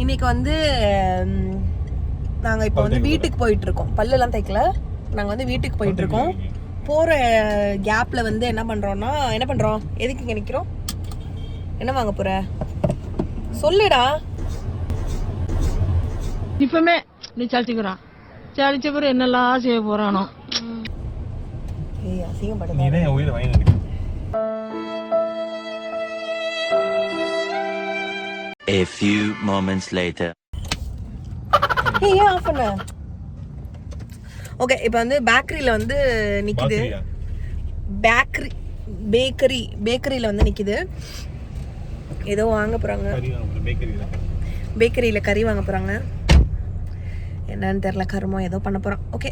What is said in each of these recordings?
இன்னைக்கு வந்து நாங்கள் இப்போ வந்து வீட்டுக்கு போயிட்டு இருக்கோம். பல்லெல்லாம் தைக்கல, நாங்கள் வந்து வீட்டுக்கு போயிட்டு இருக்கோம். போகிற கேப்பில் வந்து என்ன பண்ணுறோன்னா, என்ன பண்ணுறோம், எதுக்கு இங்கே நிற்கிறோம், என்ன வாங்க போகிற சொல்லுடா. இப்பமே நீ சளிச்சுக்கிறான், சளிச்ச பிறகு என்னெல்லாம் செய்ய போறானோ. ஏய் அசிங்கப்படுது. A few moments later. ஏய் ஏன் ஆஃப் பண்ண? ஓகே, இப்போ வந்து பேக்கரியில் வந்து நிற்கிது. பேக்கரியில் வந்து நிற்கிது. ஏதோ வாங்க போகிறாங்க. பேக்கரியில் கறி வாங்க போகிறாங்க. என்னன்னு தெரில, கருமம் ஏதோ பண்ண போகிறோம். ஓகே,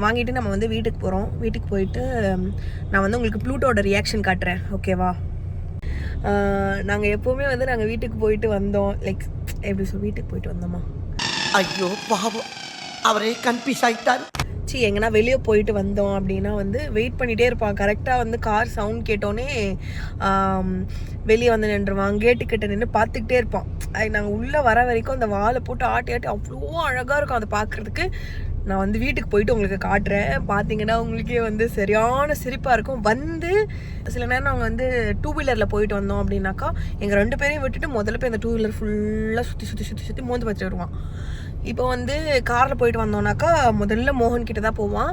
வாங்கிட்டு நம்ம வந்து வீட்டுக்கு போகிறோம். வீட்டுக்கு போயிட்டு நான் வந்து உங்களுக்கு ப்ளூட்டோட ரியாக்ஷன் காட்டுறேன், ஓகேவா? நாங்கள் எப்போவுமே வந்து நாங்கள் வீட்டுக்கு போயிட்டு வந்தோம், லைக் எப்படி சொல், வீட்டுக்கு போயிட்டு வந்தோமா, ஐயோ பாவம், அவரே கன்ஃபியூஸ் ஆகிட்டார். எங்கன்னா வெளியே போயிட்டு வந்தோம் அப்படின்னா வந்து வெயிட் பண்ணிகிட்டே இருப்பான். கரெக்டாக வந்து கார் சவுண்ட் கேட்டோன்னே வெளியே வந்து நின்றுவான். கேட்டுக்கிட்ட நின்று பார்த்துக்கிட்டே இருப்பான். நாங்கள் உள்ளே வர வரைக்கும் அந்த வாழை போட்டு ஆட்டி ஆட்டி அவ்வளோ அழகாக இருக்கும் அதை பார்க்குறதுக்கு. நான் வந்து வீட்டுக்கு போயிட்டு உங்களுக்கு காட்டுறேன். பார்த்தீங்கன்னா உங்களுக்கே வந்து சரியான சிரிப்பாக இருக்கும். வந்து சில நேரம் நாங்கள் வந்து 2 வீலரில் போயிட்டு வந்தோம் அப்படின்னாக்கா எங்கள் 2 பேரையும் விட்டுட்டு முதல்ல போய் அந்த 2 வீலர் ஃபுல்லாக சுற்றி மோந்து வச்சுட்டு வருவான். இப்போ வந்து காரில் போயிட்டு வந்தோம்னாக்கா முதல்ல மோகன் கிட்ட தான் போவான்.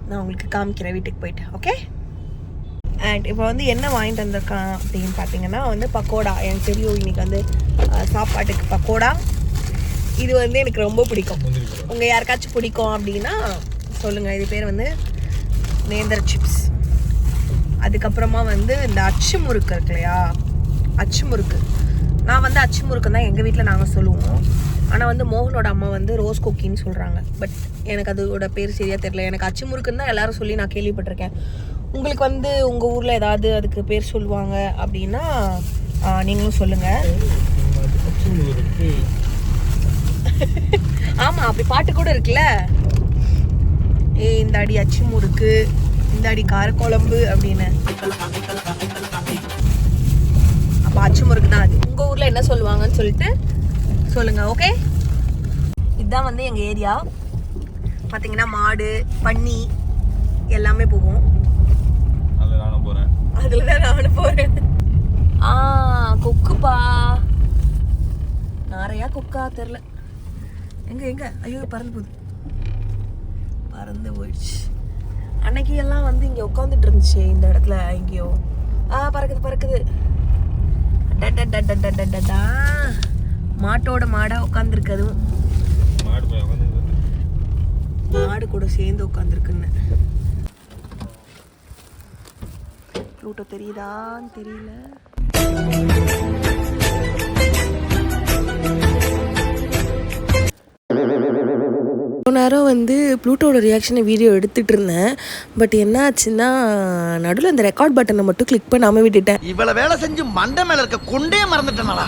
நான் உங்களுக்கு காமிக்கிறேன் வீட்டுக்கு போயிட்டு, ஓகே? அண்ட் இப்போ வந்து என்ன வாங்கிட்டு வந்திருக்கான் அப்படின்னு பார்த்தீங்கன்னா வந்து பக்கோடா. எனக்கு தெரியும் இன்னைக்கு வந்து சாப்பாட்டுக்கு பக்கோடா. இது வந்து எனக்கு ரொம்ப பிடிக்கும். உங்கள் யாருக்காச்சும் பிடிக்கும் அப்படின்னா சொல்லுங்கள். இது பேர் வந்து நேந்திர சிப்ஸ். அதுக்கப்புறமா வந்து இந்த அச்சு முறுக்கு இருக்கு இல்லையா, அச்சு முறுக்கு. நான் வந்து அச்சு முறுக்கு தான் எங்கள் வீட்டில் நாங்கள் சொல்லுவோம். ஆனால் வந்து மோகனோட அம்மா வந்து ரோஸ் குக்கின்னு சொல்கிறாங்க. பட் எனக்கு அதோட பேர் சரியாக தெரியல. எனக்கு அச்சு முறுக்குன்னு தான் எல்லோரும் சொல்லி நான் கேள்விப்பட்டிருக்கேன். உங்களுக்கு வந்து உங்கள் ஊரில் ஏதாவது அதுக்கு பேர் சொல்லுவாங்க அப்படின்னா நீங்களும் சொல்லுங்கள். ஆமாம், அப்படி பாட்டு கூட இருக்குல்ல, இந்த அடி அச்சு முறுக்கு, இந்த அடி காரக்குழம்பு அப்படின்னு. அப்போ அச்சு முறுக்கு தான் அது. உங்கள் ஊரில் என்ன சொல்லுவாங்கன்னு சொல்லிட்டு சொல்லுங்க, ஓகே? இதுதான் வந்து எங்கள் ஏரியா. பார்த்தீங்கன்னா மாடு, பன்னி எல்லாமே போகும். அதில் தான் நானும் போகிறேன். கொக்குப்பா, நிறையா கொக்கா தெரில. எங்க ஐயோ பறந்து போயிடுச்சு. அன்னைக்கு எல்லாம் வந்து இங்கே உட்காந்துட்டு இருந்துச்சு இந்த இடத்துல. எங்கேயோ பறக்குது. மாட்டோட மாடா உட்காந்துருக்கு. அதுவும் மாடு கூட சேர்ந்து உட்காந்துருக்குன்னு. ப்ளூட்டோ தெரியுதான்னு தெரியல. நேரம் வந்து ப்ளூட்டோட ரியாக்ஷனை வீடியோ எடுத்துகிட்டு இருந்தேன். பட் என்ன ஆச்சுன்னா நடுவில் அந்த ரெக்கார்ட் பட்டனை மட்டும் கிளிக் பண்ணாமல் விட்டுட்டேன். இவ்வளோ வேலை செஞ்சு மண்டை மேலே இருக்க கொண்டே மறந்துட்டேனாலா.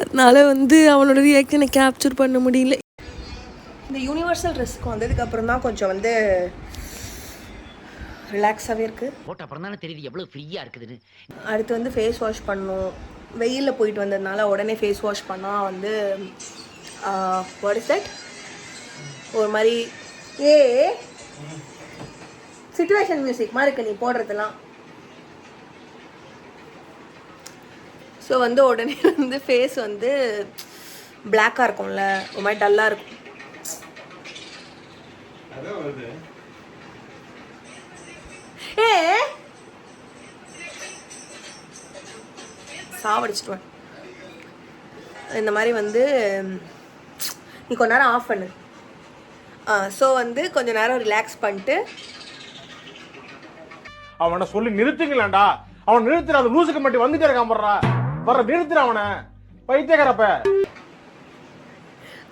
அதனால வந்து அவனோட ரியாக்ஷனை கேப்சர் பண்ண முடியல. இந்த யூனிவர்சல் ட்ரெஸ்க்கு வந்ததுக்கு அப்புறம் தான் கொஞ்சம் வந்து ரிலாக்ஸாகவே இருக்குது. போட்ட அப்புறம் தானே தெரியுது எவ்வளோ ஃப்ரீயாக இருக்குதுன்னு. அடுத்து வந்து ஃபேஸ் வாஷ் பண்ணணும். வெயிலில் போயிட்டு வந்ததுனால உடனே ஃபேஸ் வாஷ் பண்ணால் வந்து வாட் இஸ் தட், ஒரு மாதிரி சிச்சுவேஷன் மியூசிக் மாதிரி இருக்கு நீ போடுறதுலாம். ஸோ வந்து உடனே வந்து ஃபேஸ் வந்து பிளாக்காக இருக்கும்ல, ஒரு மாதிரி டல்லாக இருக்கும். சாவடிச்சிட்டுவேன். இந்த மாதிரி வந்து நீ கொஞ்ச நேரம் ஆஃப் பண்ணு. ஸோ வந்து கொஞ்ச நேரம் ரிலாக்ஸ் பண்ணிட்டு அவனை சொல்லி நிறுத்துங்களேன்டா. அவன் நிறுத்துற, அந்த லூசுக்கு மட்டும் வந்துட்டே இருக்கான். வர்ற நிறுத்துற அவனை, பைத்தியக்காரப்ப.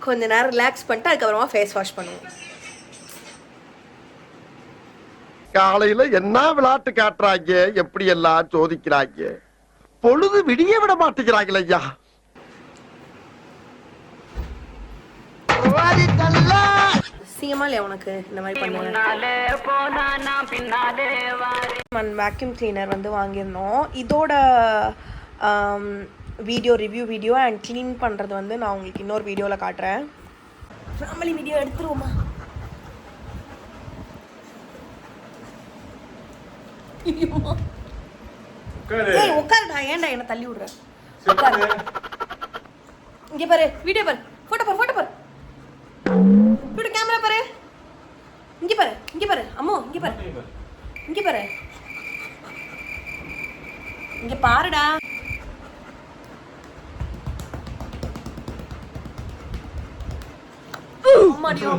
கொஞ்ச நேரம் ரிலாக்ஸ் பண்ணிட்டு அதுக்கப்புறமா ஃபேஸ் வாஷ் பண்ணுவோம். காலையில என்ன விளையாட்டு காட்டுறாங்க, எப்படி எல்லாம் சோதிக்கிறாங்க. பொழுது விடிய விட மாட்டேங்கிறாங்களே ஐயா. சீமா இல்லையா உனக்கு இந்த மாதிரி பண்ணுவேன். வேக்யூம் கிளீனர் வந்து வாங்கியிருந்தோம். இதோட ரிவ்யூ வீடியோ அண்ட் க்ளீன் பண்ணுறது வந்து நான் உங்களுக்கு இன்னொரு வீடியோவில் காட்டுறேன். ஃபேமிலி வீடியோ எடுத்துருவோமா? ஏய் உட்காருடா, ஏன்டா என்ன தள்ளி விடுற? உட்காரு. இங்க பாரு, வீடியோ பாரு, போட்டோ பாரு. வீடியோ கேமரா பாரு. இங்க பாரு அம்மோ, இங்க பாரு. இங்க பாருடா. அம்மாடியோ.